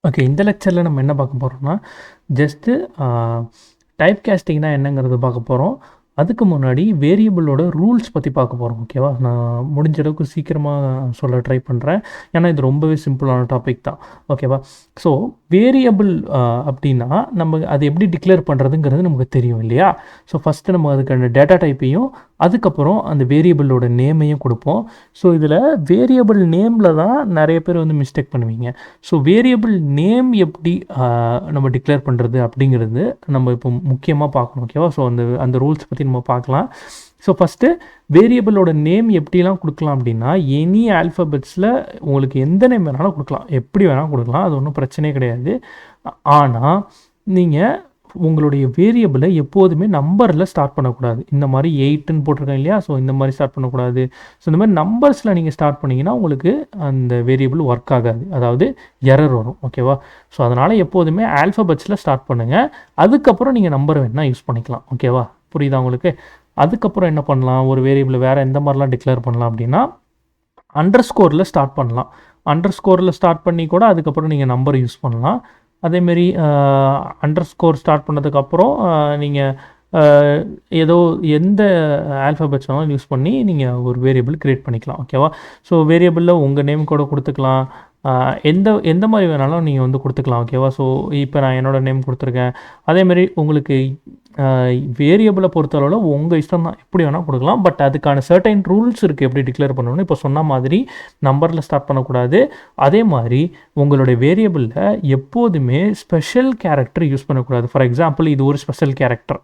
Okay, இந்த லெக்சரில் நம்ம என்ன பார்க்க போகிறோம்னா ஜஸ்ட்டு டைப் கேஸ்டிங்னா என்னங்கிறது பார்க்க போகிறோம். அதுக்கு முன்னாடி வேரியபிளோட ரூல்ஸ் பற்றி பார்க்க போகிறோம். ஓகேவா, நான் முடிஞ்ச அளவுக்கு சீக்கிரமாக சொல்ல ட்ரை பண்ணுறேன். ஏன்னா இது ரொம்பவே சிம்பிளான டாபிக் தான். ஓகேவா, ஸோ வேரியபிள் அப்படின்னா நம்ம அதை எப்படி டிக்ளேர் பண்ணுறதுங்கிறது நமக்கு தெரியும் இல்லையா. ஸோ ஃபஸ்ட்டு நம்ம அதுக்கான டேட்டா டைப்பையும் அதுக்கப்புறம் அந்த வேரியபிளோட நேமையும் கொடுப்போம். ஸோ இதில் வேரியபிள் நேமில் தான் நிறைய பேர் வந்து மிஸ்டேக் பண்ணுவீங்க. ஸோ வேரியபிள் நேம் எப்படி நம்ம டிக்ளேர் பண்ணுறது அப்படிங்கிறது நம்ம இப்போ முக்கியமாக பார்க்கணும். ஓகேவா, ஸோ அந்த ரூல்ஸ் பற்றி நம்ம பார்க்கலாம். ஸோ ஃபஸ்ட்டு வேரியபிளோட நேம் எப்படிலாம் கொடுக்கலாம் அப்படின்னா, எனி ஆல்ஃபபெட்ஸில் உங்களுக்கு எந்த நேம் வேணாலும் கொடுக்கலாம், எப்படி வேணாலும் கொடுக்கலாம், அது ஒன்றும் பிரச்சனையே கிடையாது. ஆனால் நீங்கள் உங்களுடைய வேரியபிளை எப்போதுமே நம்பரில் ஸ்டார்ட் பண்ணக்கூடாது. இந்த மாதிரி 8ன்னு போட்டிருக்கேன் இல்லையா, ஸோ இந்த மாதிரி ஸ்டார்ட் பண்ணக்கூடாது. ஸோ இந்த மாதிரி நம்பர்ஸில் நீங்கள் ஸ்டார்ட் பண்ணிங்கன்னா உங்களுக்கு அந்த வேரியபிள் ஒர்க் ஆகாது, அதாவது எரர் வரும். ஓகேவா, ஸோ அதனால் எப்போதுமே ஆல்ஃபபெட்ஸில் ஸ்டார்ட் பண்ணுங்கள். அதுக்கப்புறம் நீங்கள் நம்பர் வேணால் யூஸ் பண்ணிக்கலாம். ஓகேவா, புரியுதா உங்களுக்கு? அதுக்கப்புறம் என்ன பண்ணலாம், ஒரு வேரியபிள் வேறு எந்த மாதிரிலாம் டிக்ளேர் பண்ணலாம் அப்படின்னா, அண்டர்ஸ்கோரில் ஸ்டார்ட் பண்ணலாம். அண்டர்ஸ்கோரில் ஸ்டார்ட் பண்ணி கூட அதுக்கப்புறம் நீங்கள் நம்பர் யூஸ் பண்ணலாம். அதேமாரி அண்டர்ஸ்கோர் ஸ்டார்ட் பண்ணதுக்கப்புறம் நீங்கள் ஏதோ எந்த ஆல்ஃபபெட்ஸ் வேணாலும் யூஸ் பண்ணி நீங்கள் ஒரு வேரியபிள் க்ரியேட் பண்ணிக்கலாம். ஓகேவா, ஸோ வேரியபிளில் உங்கள் நேம் கூட கொடுத்துக்கலாம், எந்த மாதிரி வேணாலும் நீங்கள் வந்து கொடுத்துக்கலாம். ஓகேவா, ஸோ இப்போ நான் என்னோடய நேம் கொடுத்துருக்கேன். அதேமாரி உங்களுக்கு வேரியபிளை பொறுத்தளவில் உங்கள் இஷ்டம் தான், எப்படி வேணால் கொடுக்கலாம். பட் அதுக்கான சர்டைன் ரூல்ஸ் இருக்குது எப்படி டிக்ளேர் பண்ணணும்னு. இப்போ சொன்ன மாதிரி நம்பரில் ஸ்டார்ட் பண்ணக்கூடாது. அதே மாதிரி உங்களுடைய வேரியபிளில் எப்போதுமே ஸ்பெஷல் கேரக்டர் யூஸ் பண்ணக்கூடாது. ஃபார் எக்ஸாம்பிள், இது ஒரு ஸ்பெஷல் கேரக்டர்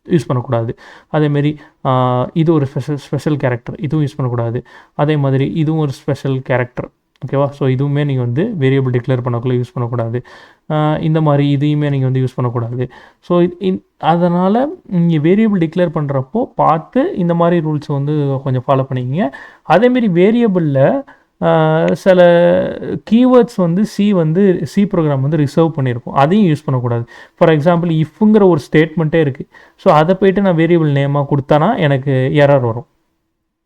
யூஸ் பண்ணக்கூடாது. அதேமாரி இது ஒரு ஸ்பெஷல் கேரக்டர், இதுவும் யூஸ் பண்ணக்கூடாது. அதே மாதிரி இதுவும் ஒரு ஸ்பெஷல் கேரக்டர். ஓகேவா, ஸோ இதுவுமே நீங்கள் வந்து வேரியபிள் டிக்ளேர் பண்ணக்குள்ளே யூஸ் பண்ணக்கூடாது. இந்த மாதிரி இதையுமே நீங்கள் வந்து யூஸ் பண்ணக்கூடாது. ஸோ அதனால் நீங்கள் வேரியபிள் டிக்ளேர் பண்ணுறப்போ பார்த்து இந்த மாதிரி ரூல்ஸ் வந்து கொஞ்சம் ஃபாலோ பண்ணிக்கிங்க. அதேமாரி வேரியபிளில் சில கீவேர்ட்ஸ் வந்து சி ப்ரோக்ராம் வந்து ரிசர்வ் பண்ணியிருக்கும், அதையும் யூஸ் பண்ணக்கூடாது. ஃபார் எக்ஸாம்பிள், இஃப்ங்கிற ஒரு ஸ்டேட்மெண்ட்டே இருக்குது. ஸோ அதை போய்ட்டு நான் வேரியபிள் நேமாக கொடுத்தேன்னா எனக்கு எரர் வரும்.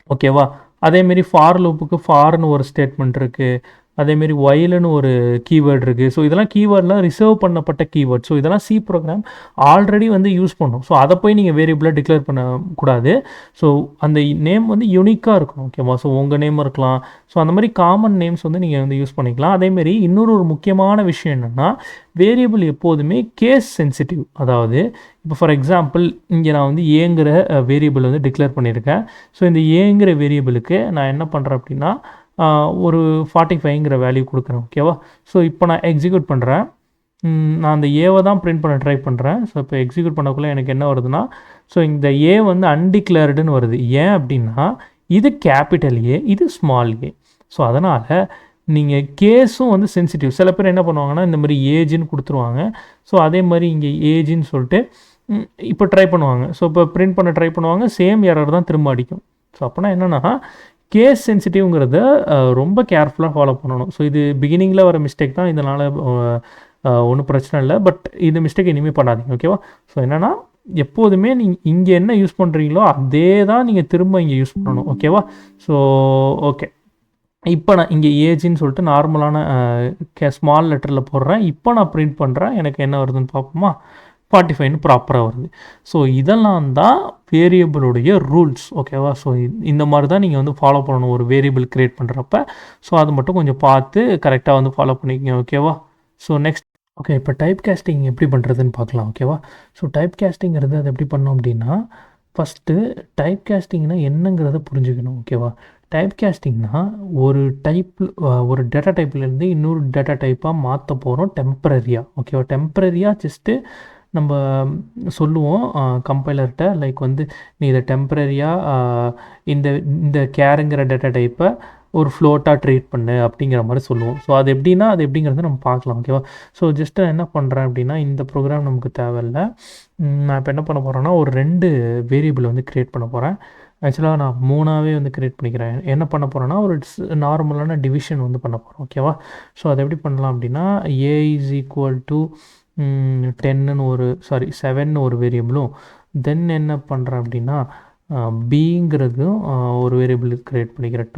ஓகேவா, அதேமாரி ஃபார் லூப்புக்கு ஃபார்னு ஒரு ஸ்டேட்மெண்ட் இருக்குது. அதேமாரி ஒயில்னு ஒரு கீவேர்டு இருக்குது. ஸோ இதெல்லாம் கீவேர்ட்லாம் ரிசர்வ் பண்ணப்பட்ட கீவேர்ட். ஸோ இதெல்லாம் சி ப்ரோக்ராம் ஆல்ரெடி வந்து யூஸ் பண்ணும். ஸோ அதை போய் நீங்கள் வேரியபிளாக டிக்ளேர் பண்ணக்கூடாது. ஸோ அந்த நேம் வந்து யூனிக்காக இருக்கும். ஓகேவா, ஸோ உங்கள் நேம் இருக்கலாம். ஸோ அந்த மாதிரி காமன் நேம்ஸ் வந்து நீங்கள் வந்து யூஸ் பண்ணிக்கலாம். அதேமாரி இன்னொரு முக்கியமான விஷயம் என்னென்னா, வேரியபிள் எப்போதுமே கேஸ் சென்சிட்டிவ். அதாவது இப்போ ஃபார் எக்ஸாம்பிள், இங்கே நான் வந்து ஏங்கிற வேரியபிள் வந்து டிக்ளேர் பண்ணியிருக்கேன். ஸோ இந்த ஏங்கிற வேரியபிளுக்கு நான் என்ன பண்ணுறேன் அப்படின்னா, ஒரு 45ங்கிற வேல்யூ கொடுக்குறேன். ஓகேவா, ஸோ இப்போ நான் எக்ஸிக்யூட் பண்ணுறேன். நான் அந்த ஏவை தான் பிரிண்ட் பண்ண ட்ரை பண்ணுறேன். ஸோ இப்போ எக்ஸிக்யூட் பண்ணக்குள்ளே எனக்கு என்ன வருதுன்னா, ஸோ இந்த ஏ வந்து அன்டிக்ளேர்டுன்னு வருது. ஏன் அப்படின்னா, இது கேபிட்டல் ஏ, இது ஸ்மால் ஏ. ஸோ அதனால் நீங்கள் கேஸும் வந்து சென்சிட்டிவ். சில பேர் என்ன பண்ணுவாங்கன்னா, இந்த மாதிரி ஏஜின்னு கொடுத்துருவாங்க. ஸோ அதே மாதிரி இங்கே ஏஜின்னு சொல்லிட்டு இப்போ ட்ரை பண்ணுவாங்க. ஸோ இப்போ பிரிண்ட் பண்ண ட்ரை பண்ணுவாங்க, சேம் எரர் தான் திரும்ப அடிக்கும். ஸோ அப்போனா என்னென்னா, கேஸ் சென்சிட்டிவ்ங்கிறத ரொம்ப கேர்ஃபுல்லாக ஃபாலோ பண்ணணும். ஸோ இது பிகினிங்கில் வர மிஸ்டேக் தான், இதனால் ஒன்றும் பிரச்சனை இல்லை. பட் இந்த மிஸ்டேக் இனிமேல் பண்ணாதீங்க. ஓகேவா, ஸோ என்னென்னா, எப்போதுமே நீங்கள் இங்கே என்ன யூஸ் பண்ணுறீங்களோ அதே தான் நீங்கள் திரும்ப இங்கே யூஸ் பண்ணணும். ஓகேவா, ஸோ ஓகே, இப்போ நான் இங்கே ஏஜின்னு சொல்லிட்டு நார்மலான ஸ்மால் லெட்டரில் போடுறேன். இப்போ நான் பிரிண்ட் பண்ணுறேன், எனக்கு என்ன வருதுன்னு பார்ப்போமா, 45ன்னு ப்ராப்பராக வருது. ஸோ இதெல்லாம் தான் வேரியபிளுடைய ரூல்ஸ். ஓகேவா, ஸோ இந்த மாதிரி தான் நீங்கள் வந்து ஃபாலோ பண்ணணும் ஒரு வேரியபிள் க்ரியேட் பண்ணுறப்ப. ஸோ அது மட்டும் கொஞ்சம் பார்த்து கரெக்டாக வந்து ஃபாலோ பண்ணிக்கங்க. ஓகேவா, ஸோ நெக்ஸ்ட் ஓகே, இப்போ டைப் கேஸ்டிங் எப்படி பண்ணுறதுன்னு பார்க்கலாம். ஓகேவா, ஸோ டைப் கேஸ்டிங்கிறது அது எப்படி பண்ணோம் அப்படின்னா, ஃபஸ்ட்டு டைப் கேஸ்டிங்னா என்னங்கிறத புரிஞ்சுக்கணும். ஓகேவா, டைப் கேஸ்டிங்னா ஒரு டேட்டா டைப்லேருந்து இன்னொரு டேட்டா டைப்பாக மாற்ற போகிறோம் டெம்பரரியாக. ஓகேவா, டெம்பரரியாக ஜஸ்ட்டு நம்ம சொல்லுவோம் கம்பைலர்கிட்ட, லைக் வந்து நீ இதை டெம்பரரியாக இந்த கேருங்கிற டேட்டா டைப்பை ஒரு ஃப்ளோட்டாக ட்ரீட் பண்ணு அப்படிங்கிற மாதிரி சொல்லுவோம். ஸோ அது எப்படிங்கிறத நம்ம பார்க்கலாம். ஓகேவா, ஸோ ஜஸ்ட்டு என்ன பண்ணுறேன் அப்படின்னா, இந்த ப்ரோக்ராம் நமக்கு தேவையில்லை. நான் இப்போ என்ன பண்ண போகிறேன்னா, ஒரு 2 வேரியபிள் வந்து க்ரியேட் பண்ண போகிறேன். ஆக்சுவலாக நான் 3ஆகவே வந்து க்ரியேட் பண்ணிக்கிறேன். என்ன பண்ண போகிறேன்னா, ஒரு நார்மலான டிவிஷன் வந்து பண்ண போகிறோம். ஓகேவா, ஸோ அதை எப்படி பண்ணலாம் அப்படின்னா, ஏ இஸ் ஈக்குவல் டு 7ன்னு ஒரு வேரியபிளும், தென் என்ன பண்ணுறேன் அப்படின்னா, பிங்கிறதும் ஒரு வேரியபிள் க்ரியேட் பண்ணிக்கிறேன்.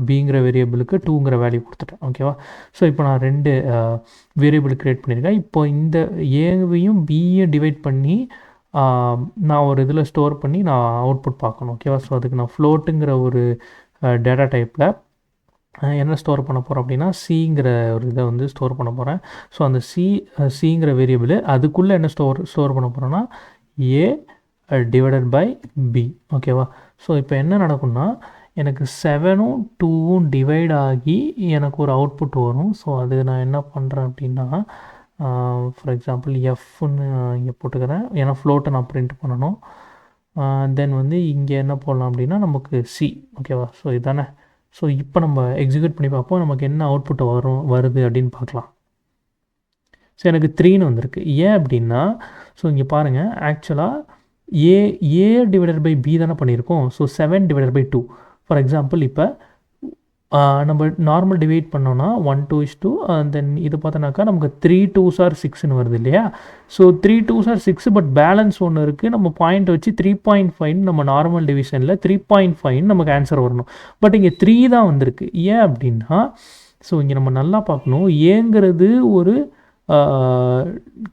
பிங்கிற வேரியபிளுக்கு 2ங்கிற வேல்யூ கொடுத்துட்டேன். ஓகேவா? ஸோ இப்போ நான் 2 வேரியபிள் க்ரியேட் பண்ணியிருக்கேன். இப்போ இந்த ஏவையும் பியும் டிவைட் பண்ணி நான் ஒரு இதில் ஸ்டோர் பண்ணி நான் அவுட்புட் பார்க்கணும். ஓகேவா? ஸோ அதுக்கு நான் ஃப்ளோட்டுங்கிற ஒரு டேட்டா டைப்பில் என்ன ஸ்டோர் பண்ண போகிறோம் அப்படின்னா சிங்கிற ஒரு இதை வந்து ஸ்டோர் பண்ண போகிறேன். ஸோ அந்த சிங்கிற வேரியபிள் அதுக்குள்ளே என்ன ஸ்டோர் பண்ண போகிறோன்னா ஏ டிவைடட் பை பி. ஓகேவா? ஸோ இப்போ என்ன நடக்கும்னா எனக்கு 7ம் 2ம் டிவைட் ஆகி எனக்கு ஒரு அவுட்புட் வரும். ஸோ அது நான் என்ன பண்ணுறேன் அப்படின்னா ஃபார் எக்ஸாம்பிள் எஃப்னு இங்கே போட்டுக்கிறேன். ஏன்னா ஃப்ளோட்டை நான் பிரிண்ட் பண்ணணும். தென் வந்து இங்கே என்ன போடலாம் அப்படின்னா நமக்கு சி. ஓகேவா? ஸோ இதுதானே. ஸோ இப்போ நம்ம எக்ஸிக்யூட் பண்ணி பார்ப்போம் நமக்கு என்ன அவுட்புட் வருது அப்படின்னு பார்க்கலாம். ஸோ எனக்கு 3ன்னு வந்திருக்கு. ஏன் அப்படின்னா ஸோ இங்கே பாருங்கள், ஆக்சுவலாக ஏ டிவைடட் பை பி தானே பண்ணியிருக்கோம். So 7 divided by 2. For example இப்போ நம்ம நார்மல் டிவைட் பண்ணோன்னா 1:2 தென் இது பார்த்தோன்னாக்கா நமக்கு 3 2s are 6ன்னு வருது இல்லையா? So 3 2s are 6 but balance ஒன்று இருக்குது. நம்ம பாயிண்ட் வச்சு 3.5 நம்ம நார்மல் டிவிஷனில் 3.5 நமக்கு ஆன்சர் வரணும். பட் இங்கே 3 தான் வந்திருக்கு. ஏன் அப்படின்னா ஸோ இங்கே நம்ம நல்லா பார்க்கணும், ஏங்கிறது ஒரு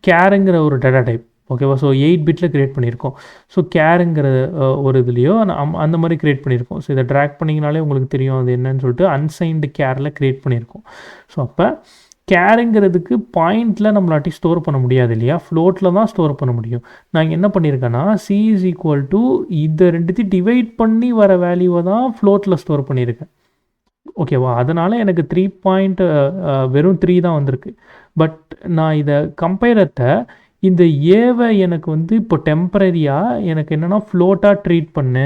கேருங்கிற ஒரு டேட்டா டைப். ஓகேவா? ஸோ 8 பிட்டில் க்ரியேட் பண்ணியிருக்கோம். ஸோ கேருங்கிற ஒரு இதுலேயோ அந்த மாதிரி க்ரியேட் பண்ணியிருக்கோம். ஸோ இதை ட்ராக் பண்ணிங்கனாலே உங்களுக்கு தெரியும் அது என்னன்னு சொல்லிட்டு அன்சைன்டு கேரில் க்ரியேட் பண்ணியிருக்கோம். ஸோ அப்போ கேருங்கிறதுக்கு பாயிண்டில் நம்மளாட்டி ஸ்டோர் பண்ண முடியாது இல்லையா? ஃப்ளோட்டில் தான் ஸ்டோர் பண்ண முடியும். நான் என்ன பண்ணியிருக்கேன்னா சி இஸ் ஈக்குவல் டு இதை ரெண்டுத்தையும் டிவைட் பண்ணி வர வேல்யூவை தான் ஃப்ளோட்டில் ஸ்டோர் பண்ணியிருக்கேன். ஓகேவா? அதனால் எனக்கு வெறும் 3 தான் வந்திருக்கு. பட் நான் இதை கம்பைலர்கிட்ட இந்த ஏவை எனக்கு வந்து இப்போ டெம்பரரியாக எனக்கு என்னென்னா ஃப்ளோட்டாக ட்ரீட் பண்ணு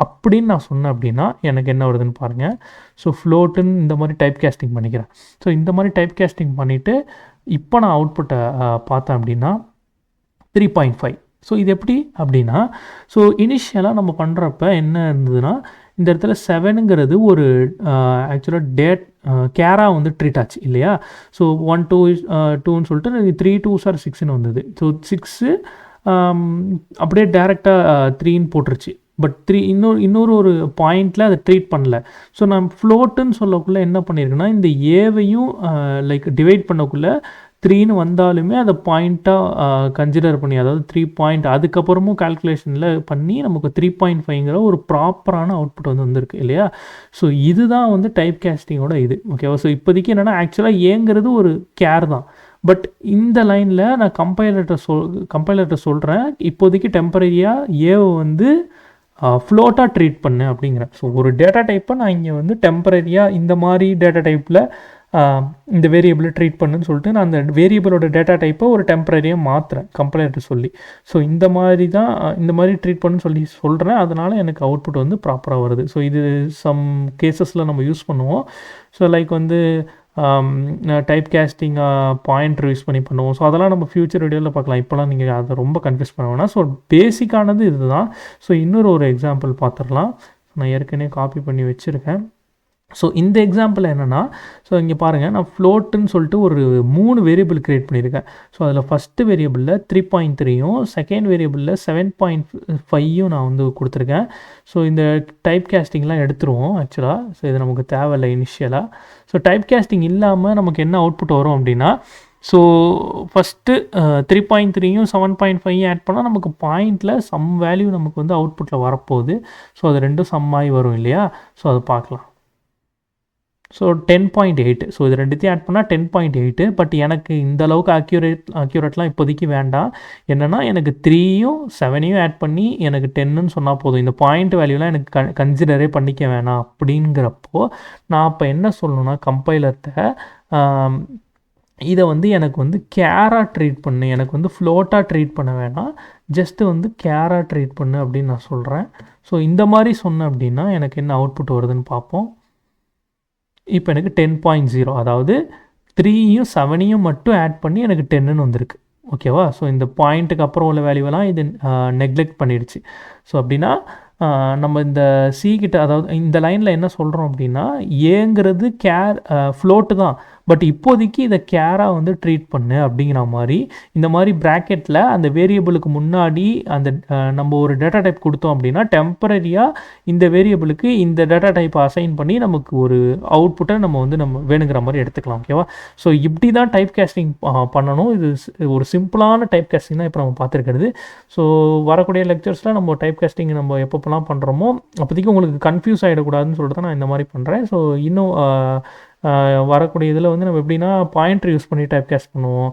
அப்படின்னு நான் சொன்னேன் அப்படின்னா எனக்கு என்ன வருதுன்னு பாருங்கள். ஸோ ஃப்ளோட்டுன்னு இந்த மாதிரி டைப் கேஸ்டிங் பண்ணிக்கிறேன். ஸோ இந்த மாதிரி டைப் கேஸ்டிங் பண்ணிவிட்டு இப்போ நான் அவுட்புட்டை பார்த்தேன் அப்படின்னா 3.5. ஸோ இது எப்படி அப்படின்னா ஸோ இனிஷியலாக நம்ம பண்ணுறப்ப என்ன இருந்ததுன்னா இந்த இடத்துல 7ங்கிறது ஒரு ஆக்சுவலாக கேராக வந்து ட்ரீட் ஆச்சு இல்லையா? ஸோ 1 2 2ன்னு சொல்லிட்டு 3 2s are 6ன்னு வந்தது. ஸோ 6 அப்படியே டேரெக்டாக 3ன்னு போட்டுருச்சு. பட் இன்னொரு ஒரு பாயிண்டில் அதை ட்ரீட் பண்ணல. ஸோ நான் ஃப்ளோட்டுன்னு சொல்லக்குள்ளே என்ன பண்ணியிருக்கேன்னா இந்த ஏவையும் லைக் டிவைட் பண்ணக்குள்ளே 3ன்னு வந்தாலுமே அதை பாயிண்ட்டாக கன்சிடர் பண்ணி, அதாவது 3 பாயிண்ட் அதுக்கப்புறமும் கால்குலேஷனில் பண்ணி நமக்கு 3.5ங்கிற ஒரு ப்ராப்பரான அவுட்புட் வந்திருக்கு இல்லையா? ஸோ இதுதான் வந்து டைப் கேஸ்டிங்கோட இது. ஓகேவா? ஸோ இப்போதைக்கு என்னென்னா ஆக்சுவலாக ஏங்கிறது ஒரு கேர் தான். பட் இந்த லைனில் நான் கம்பைலர்கிட்ட சொல்கிறேன் இப்போதைக்கு டெம்பரரியாக ஏவை வந்து ஃப்ளோட்டாக ட்ரீட் பண்ணு அப்படிங்கிறேன். ஸோ ஒரு டேட்டா டைப்பை நான் இங்கே வந்து டெம்பரரியாக இந்த மாதிரி டேட்டா டைப்பில் இந்த வேரியபிளை ட்ரீட் பண்ணுன்னு சொல்லிட்டு நான் அந்த வேரியபிளோட டேட்டா டைப்பை ஒரு டெம்பரரியாக மாற்றுறேன் கம்பைலர்கிட்ட சொல்லி. ஸோ இந்த மாதிரி ட்ரீட் பண்ணுன்னு சொல்கிறேன். அதனால் எனக்கு அவுட்புட் வந்து ப்ராப்பராக வருது. ஸோ இது சம் கேசஸில் நம்ம யூஸ் பண்ணுவோம். ஸோ லைக் வந்து டைப் கேஸ்டிங் பாயிண்டர் யூஸ் பண்ணி பண்ணுவோம். ஸோ அதெல்லாம் நம்ம ஃப்யூச்சர் வீடியோவில் பார்க்கலாம். இப்போலாம் நீங்கள் அதை ரொம்ப கன்ஃபியூஸ் பண்ண வேணாம். ஸோ பேசிக்கானது இதுதான். ஸோ இன்னொரு எக்ஸாம்பிள் பார்த்துடலாம். நான் ஏற்கனவே காப்பி பண்ணி வச்சுருக்கேன். ஸோ இந்த எக்ஸாம்பிள் என்னென்னா ஸோ இங்கே பாருங்கள், நான் ஃப்ளோட்டுன்னு சொல்லிட்டு ஒரு 3 வேரியபிள் க்ரியேட் பண்ணியிருக்கேன். ஸோ அதில் ஃபஸ்ட்டு வேரியபிளில் 3.3யும் செகண்ட் வேரியபிளில் 7.5யும் நான் வந்து கொடுத்துருக்கேன். ஸோ இந்த டைப் கேஸ்டிங்லாம் எடுத்துருவோம் ஆக்சுவலாக. ஸோ இது நமக்கு தேவையில்லை இனிஷியலாக. ஸோ டைப் கேஸ்டிங் இல்லாமல் நமக்கு என்ன அவுட்புட் வரும் அப்படின்னா ஸோ ஃபஸ்ட்டு 3.3யும் 7.5யும் ஆட் பண்ணால் நமக்கு பாயிண்டில் சம் வேல்யூ நமக்கு வந்து அவுட்புட்டில் வரப்போகுது. ஸோ அது ரெண்டும் சம் ஆகி வரும் இல்லையா? ஸோ அதை பார்க்கலாம். ஸோ 10.8. ஸோ இது ரெண்டுத்தையும் ஆட் பண்ணால் 10.8. பட் எனக்கு இந்த அளவுக்கு அக்யூரேட்லாம் இப்போதைக்கு வேண்டாம். என்னென்னா எனக்கு 3யும் 7யும் ஆட் பண்ணி எனக்கு 10ன்னு சொன்னால் போதும். இந்த பாயிண்ட் வேல்யூலாம் எனக்கு கன்சிடரே பண்ணிக்க வேணாம். அப்படிங்கிறப்போ நான் இப்போ என்ன சொல்லணும்னா கம்பைலர்கிட்ட இதை வந்து எனக்கு வந்து கேராக ட்ரீட் பண்ணு, எனக்கு வந்து ஃப்ளோட்டாக ட்ரீட் பண்ண வேணாம், ஜஸ்ட்டு வந்து கேராக ட்ரீட் பண்ணு அப்படின்னு நான் சொல்கிறேன். ஸோ இந்த மாதிரி சொன்னேன் அப்படின்னா எனக்கு என்ன அவுட்புட் வருதுன்னு பார்ப்போம். இப்போ எனக்கு 10.0, அதாவது 3யும் 7யும் மட்டும் ஆட் பண்ணி எனக்கு 10ன்னு வந்திருக்கு. ஓகேவா? ஸோ இந்த பாயிண்ட்டுக்கு அப்புறம் உள்ள வேல்யூவெல்லாம் இது நெக்லெக்ட் பண்ணிடுச்சு. ஸோ அப்படின்னா நம்ம இந்த கிட்ட, அதாவது இந்த லைனில் என்ன சொல்கிறோம் அப்படின்னா ஏங்கிறது ஃப்ளோட்டு தான். பட் இப்போதைக்கு இதை கேராக வந்து ட்ரீட் பண்ணு அப்படிங்கிற மாதிரி இந்த மாதிரி ப்ராக்கெட்டில் அந்த வேரியபிளுக்கு முன்னாடி அந்த நம்ம ஒரு டேட்டா டைப் கொடுத்தோம் அப்படின்னா டெம்பரரியாக இந்த வேரியபிளுக்கு இந்த டேட்டா டைப்பை அசைன் பண்ணி நமக்கு ஒரு அவுட்புட்டை நம்ம வேணுங்கிற மாதிரி எடுத்துக்கலாம். ஓகேவா? ஸோ இப்படி தான் டைப் கேஸ்டிங் பண்ணணும். இது ஒரு சிம்பிளான டைப் கேஸ்டிங் தான் இப்போ நம்ம பார்த்துருக்கிறது. ஸோ வரக்கூடிய லெக்சர்ஸில் நம்ம டைப் கேஸ்டிங் நம்ம எப்பப்போலாம் பண்ணுறோமோ அப்போதைக்கு உங்களுக்கு கன்ஃபியூஸ் ஆகிடக்கூடாதுன்னு சொல்லிட்டு தான் நான் இந்த மாதிரி பண்ணுறேன். ஸோ இன்னும் வரக்கூடிய இதில் வந்து நம்ம எப்படின்னா பாயிண்டர் யூஸ் பண்ணி டைப் கேஸ்ட் பண்ணுவோம்.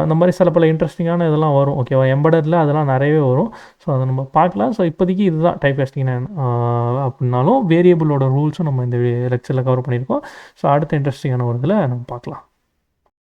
அந்த மாதிரி சில பல இன்ட்ரெஸ்டிங்கான இதெல்லாம் வரும். ஓகேவா? எம்பெடரில் அதெல்லாம் நிறையவே வரும். ஸோ அதை நம்ம பார்க்கலாம். ஸோ இப்போதைக்கு இதுதான் டைப் கேஸ்டிங் அப்படின்னாலும் வேரியபிளோட ரூல்ஸும் நம்ம இந்த லெக்சரில் கவர் பண்ணியிருக்கோம். ஸோ அடுத்த இன்ட்ரெஸ்டிங்கான ஒரு இதில் நம்ம பார்க்கலாம்.